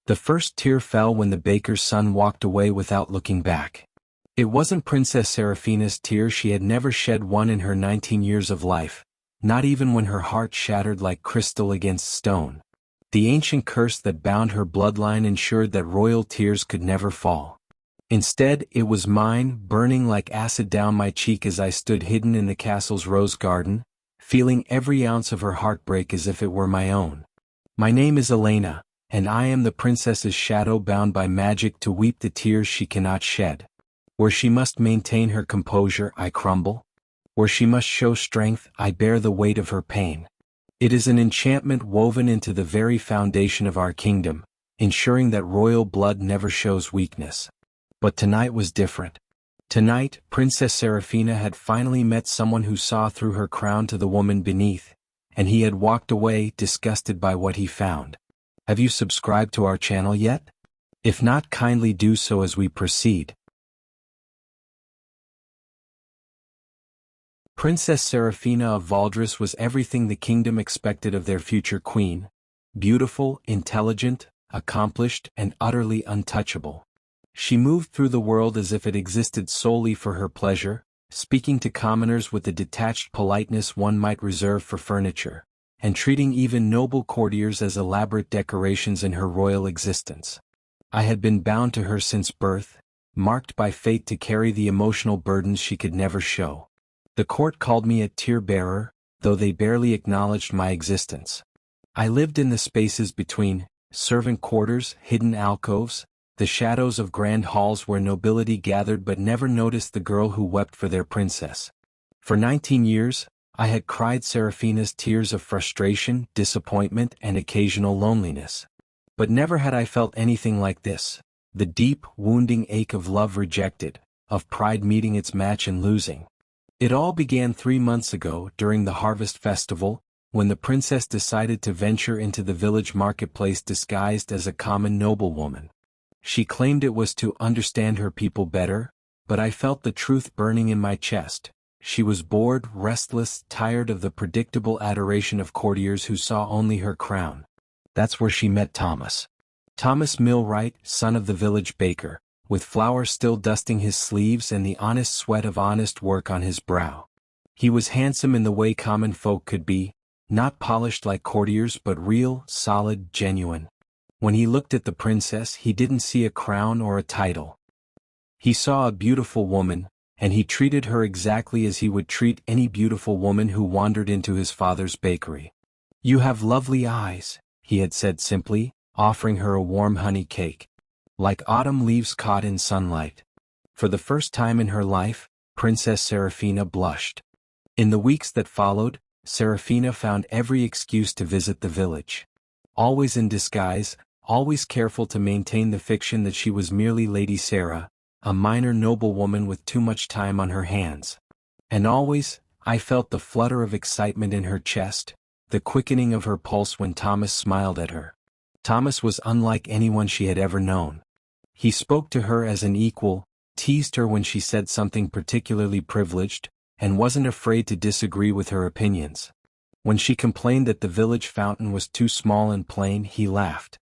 The first tear fell when the baker's son walked away without looking back. It wasn't Princess Seraphina's tear. She had never shed one in her 19 years of life, not even when her heart shattered like crystal against stone. The ancient curse that bound her bloodline ensured that royal tears could never fall. Instead, it was mine, burning like acid down my cheek as I stood hidden in the castle's rose garden, feeling every ounce of her heartbreak as if it were my own. My name is Elena, and I am the princess's shadow bound by magic to weep the tears she cannot shed. Where she must maintain her composure, I crumble. Where she must show strength, I bear the weight of her pain. It is an enchantment woven into the very foundation of our kingdom, ensuring that royal blood never shows weakness. But tonight was different. Tonight, Princess Seraphina had finally met someone who saw through her crown to the woman beneath, and he had walked away disgusted by what he found. Have you subscribed to our channel yet? If not, kindly do so as we proceed. Princess Seraphina of Valdris was everything the kingdom expected of their future queen: beautiful, intelligent, accomplished, and utterly untouchable. She moved through the world as if it existed solely for her pleasure, speaking to commoners with the detached politeness one might reserve for furniture, and treating even noble courtiers as elaborate decorations in her royal existence. I had been bound to her since birth, marked by fate to carry the emotional burdens she could never show. The court called me a tear-bearer, though they barely acknowledged my existence. I lived in the spaces between servant quarters, hidden alcoves, the shadows of grand halls where nobility gathered but never noticed the girl who wept for their princess. For 19 years, I had cried Seraphina's tears of frustration, disappointment, and occasional loneliness. But never had I felt anything like this: the deep, wounding ache of love rejected, of pride meeting its match and losing. It all began 3 months ago, during the harvest festival, when the princess decided to venture into the village marketplace disguised as a common noblewoman. She claimed it was to understand her people better, but I felt the truth burning in my chest. She was bored, restless, tired of the predictable adoration of courtiers who saw only her crown. That's where she met Thomas. Thomas Millwright, son of the village baker, with flour still dusting his sleeves and the honest sweat of honest work on his brow. He was handsome in the way common folk could be, not polished like courtiers but real, solid, genuine. When he looked at the princess, he didn't see a crown or a title. He saw a beautiful woman, and he treated her exactly as he would treat any beautiful woman who wandered into his father's bakery. "You have lovely eyes," he had said simply, offering her a warm honey cake. "Like autumn leaves caught in sunlight." For the first time in her life, Princess Seraphina blushed. In the weeks that followed, Seraphina found every excuse to visit the village. Always in disguise, always careful to maintain the fiction that she was merely Lady Sarah, a minor noblewoman with too much time on her hands. And always, I felt the flutter of excitement in her chest, the quickening of her pulse when Thomas smiled at her. Thomas was unlike anyone she had ever known. He spoke to her as an equal, teased her when she said something particularly privileged, and wasn't afraid to disagree with her opinions. When she complained that the village fountain was too small and plain, he laughed.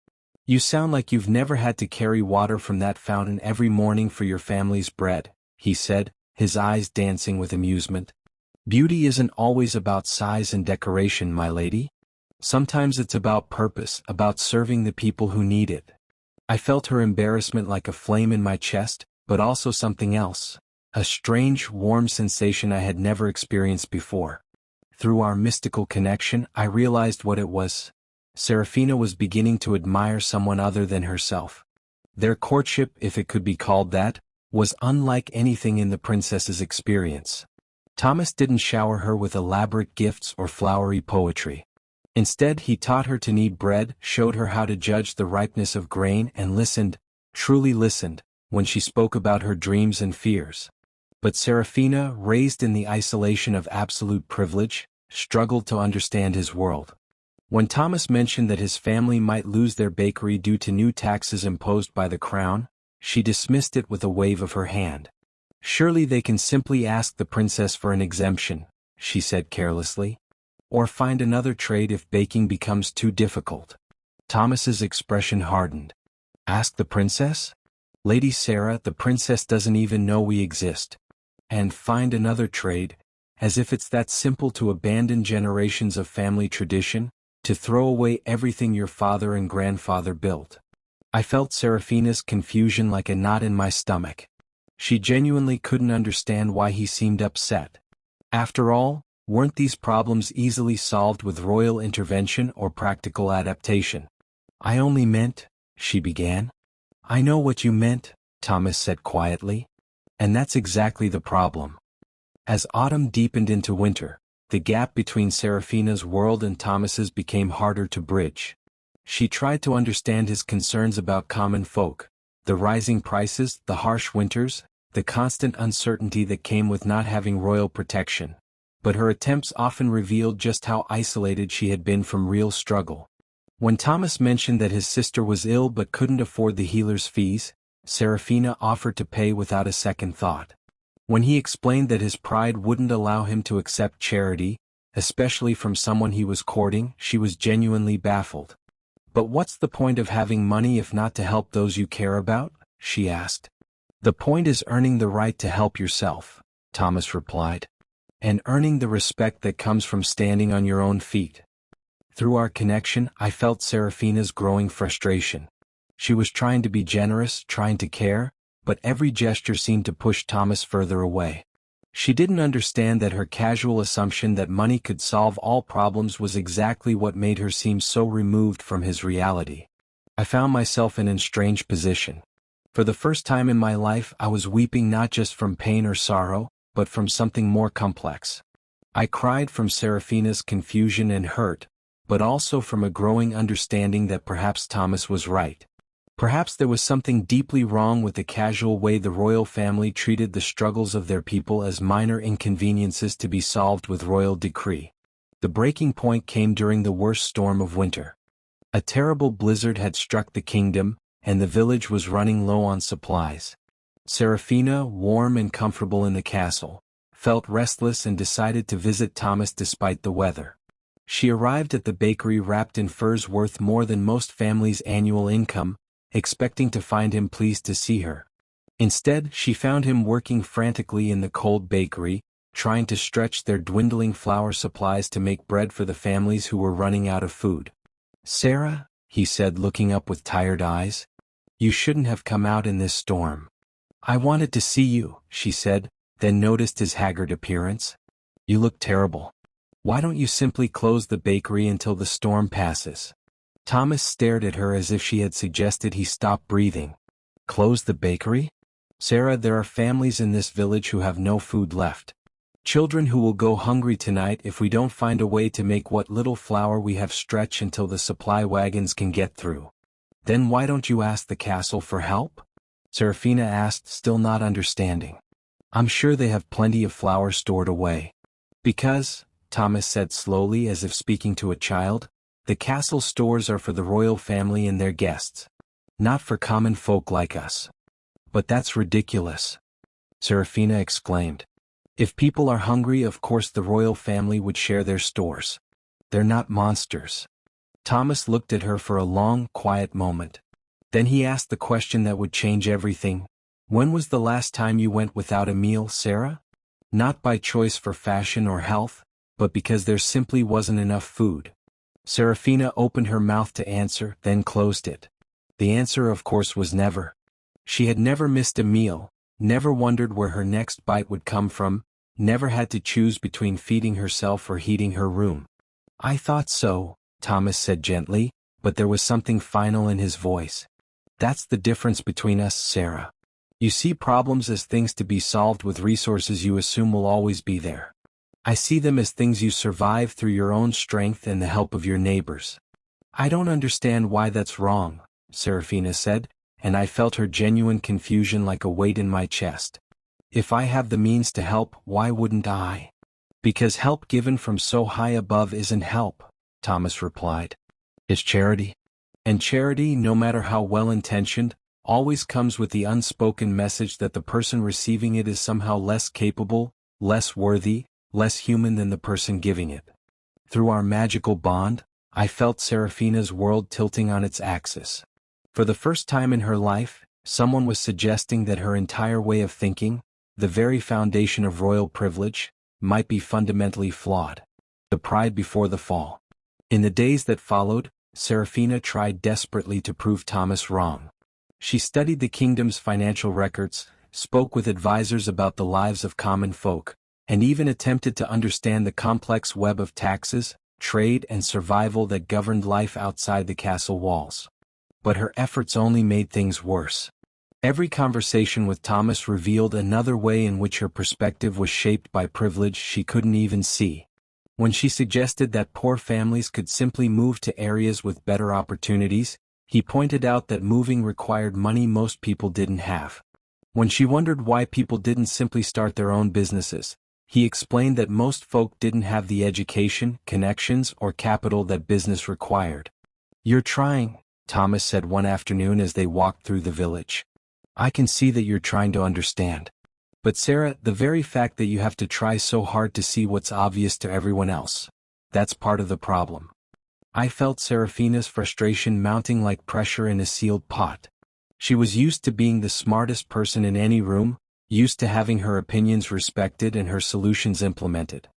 "You sound like you've never had to carry water from that fountain every morning for your family's bread," he said, his eyes dancing with amusement. "Beauty isn't always about size and decoration, my lady. Sometimes it's about purpose, about serving the people who need it." I felt her embarrassment like a flame in my chest, but also something else, a strange, warm sensation I had never experienced before. Through our mystical connection, I realized what it was. Seraphina was beginning to admire someone other than herself. Their courtship, if it could be called that, was unlike anything in the princess's experience. Thomas didn't shower her with elaborate gifts or flowery poetry. Instead, he taught her to knead bread, showed her how to judge the ripeness of grain, and listened, truly listened, when she spoke about her dreams and fears. But Seraphina, raised in the isolation of absolute privilege, struggled to understand his world. When Thomas mentioned that his family might lose their bakery due to new taxes imposed by the crown, she dismissed it with a wave of her hand. "Surely they can simply ask the princess for an exemption," she said carelessly. "Or find another trade if baking becomes too difficult." Thomas's expression hardened. asked the princess. Lady Sarah, the princess doesn't even know we exist. And find another trade, as if it's that simple to abandon generations of family tradition, to throw away everything your father and grandfather built. I felt Seraphina's confusion like a knot in my stomach. She genuinely couldn't understand why he seemed upset. After all, weren't these problems easily solved with royal intervention or practical adaptation? I only meant, she began. I know what you meant, Thomas said quietly. And that's exactly the problem. As autumn deepened into winter, the gap between Seraphina's world and Thomas's became harder to bridge. She tried to understand his concerns about common folk, the rising prices, the harsh winters, the constant uncertainty that came with not having royal protection. But her attempts often revealed just how isolated she had been from real struggle. When Thomas mentioned that his sister was ill but couldn't afford the healer's fees, Seraphina offered to pay without a second thought. When he explained that his pride wouldn't allow him to accept charity, especially from someone he was courting, she was genuinely baffled. But what's the point of having money if not to help those you care about? She asked. The point is earning the right to help yourself, Thomas replied. And earning the respect that comes from standing on your own feet. Through our connection, I felt Seraphina's growing frustration. She was trying to be generous, trying to care, but every gesture seemed to push Thomas further away. She didn't understand that her casual assumption that money could solve all problems was exactly what made her seem so removed from his reality. I found myself in a strange position. For the first time in my life, I was weeping not just from pain or sorrow, but from something more complex. I cried from Seraphina's confusion and hurt, but also from a growing understanding that perhaps Thomas was right. Perhaps there was something deeply wrong with the casual way the royal family treated the struggles of their people as minor inconveniences to be solved with royal decree. The breaking point came during the worst storm of winter. A terrible blizzard had struck the kingdom, and the village was running low on supplies. Seraphina, warm and comfortable in the castle, felt restless and decided to visit Thomas despite the weather. She arrived at the bakery wrapped in furs worth more than most families' annual income, expecting to find him pleased to see her. Instead, she found him working frantically in the cold bakery, trying to stretch their dwindling flour supplies to make bread for the families who were running out of food. "Sarah," he said, looking up with tired eyes, "you shouldn't have come out in this storm." "I wanted to see you," she said, then noticed his haggard appearance. "You look terrible. Why don't you simply close the bakery until the storm passes?" Thomas stared at her as if she had suggested he stop breathing. "Close the bakery? Sarah, there are families in this village who have no food left. Children who will go hungry tonight if we don't find a way to make what little flour we have stretch until the supply wagons can get through." "Then why don't you ask the castle for help?" Seraphina asked, still not understanding. "I'm sure they have plenty of flour stored away." "Because," Thomas said slowly as if speaking to a child, "the castle stores are for the royal family and their guests. Not for common folk like us." "But that's ridiculous," Seraphina exclaimed. "If people are hungry, of course the royal family would share their stores. They're not monsters." Thomas looked at her for a long, quiet moment. Then he asked the question that would change everything. "When was the last time you went without a meal, Sarah? Not by choice for fashion or health, but because there simply wasn't enough food." Seraphina opened her mouth to answer, then closed it. The answer, of course, was never. She had never missed a meal, never wondered where her next bite would come from, never had to choose between feeding herself or heating her room. "I thought so," Thomas said gently, but there was something final in his voice. "That's the difference between us, Sarah. You see problems as things to be solved with resources you assume will always be there. I see them as things you survive through your own strength and the help of your neighbors." "I don't understand why that's wrong," Seraphina said, and I felt her genuine confusion like a weight in my chest. "If I have the means to help, why wouldn't I?" "Because help given from so high above isn't help," Thomas replied. "It's charity. And charity, no matter how well-intentioned, always comes with the unspoken message that the person receiving it is somehow less capable, less worthy, less human than the person giving it." Through our magical bond, I felt Seraphina's world tilting on its axis. For the first time in her life, someone was suggesting that her entire way of thinking, the very foundation of royal privilege, might be fundamentally flawed. The pride before the fall. In the days that followed, Seraphina tried desperately to prove Thomas wrong. She studied the kingdom's financial records, spoke with advisors about the lives of common folk, and even attempted to understand the complex web of taxes, trade and survival that governed life outside the castle walls. But her efforts only made things worse. Every conversation with Thomas revealed another way in which her perspective was shaped by privilege she couldn't even see. When she suggested that poor families could simply move to areas with better opportunities, he pointed out that moving required money most people didn't have. When she wondered why people didn't simply start their own businesses, he explained that most folk didn't have the education, connections, or capital that business required. "You're trying," Thomas said one afternoon as they walked through the village. "I can see that you're trying to understand. But Sarah, the very fact that you have to try so hard to see what's obvious to everyone else, that's part of the problem." I felt Seraphina's frustration mounting like pressure in a sealed pot. She was used to being the smartest person in any room, used to having her opinions respected and her solutions implemented.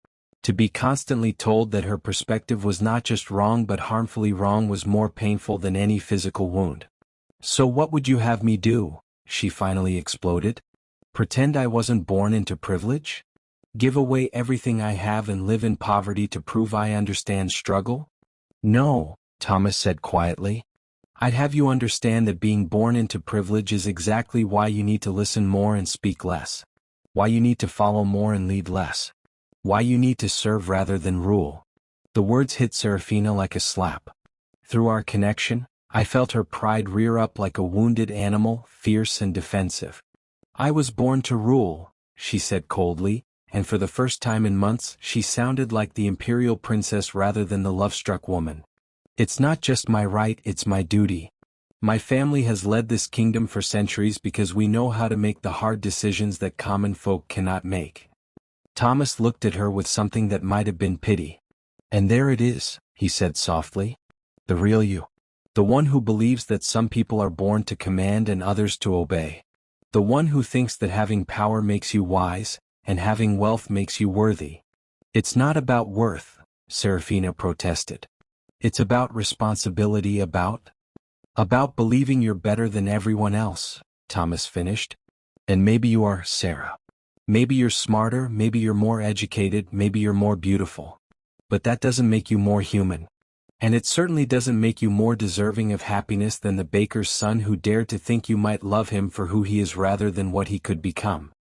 To be constantly told that her perspective was not just wrong but harmfully wrong was more painful than any physical wound. "So what would you have me do?" she finally exploded. "Pretend I wasn't born into privilege? Give away everything I have and live in poverty to prove I understand struggle?" "No," Thomas said quietly. "I'd have you understand that being born into privilege is exactly why you need to listen more and speak less. Why you need to follow more and lead less. Why you need to serve rather than rule." The words hit Seraphina like a slap. Through our connection, I felt her pride rear up like a wounded animal, fierce and defensive. "I was born to rule," she said coldly, and for the first time in months she sounded like the imperial princess rather than the love-struck woman. "It's not just my right, it's my duty. My family has led this kingdom for centuries because we know how to make the hard decisions that common folk cannot make." Thomas looked at her with something that might have been pity. "And there it is," he said softly. "The real you. The one who believes that some people are born to command and others to obey. The one who thinks that having power makes you wise, and having wealth makes you worthy." "It's not about worth," Seraphina protested. "It's about responsibility, about believing you're better than everyone else," Thomas finished. "And maybe you are, Sarah. Maybe you're smarter, maybe you're more educated, maybe you're more beautiful. But that doesn't make you more human. And it certainly doesn't make you more deserving of happiness than the baker's son who dared to think you might love him for who he is rather than what he could become."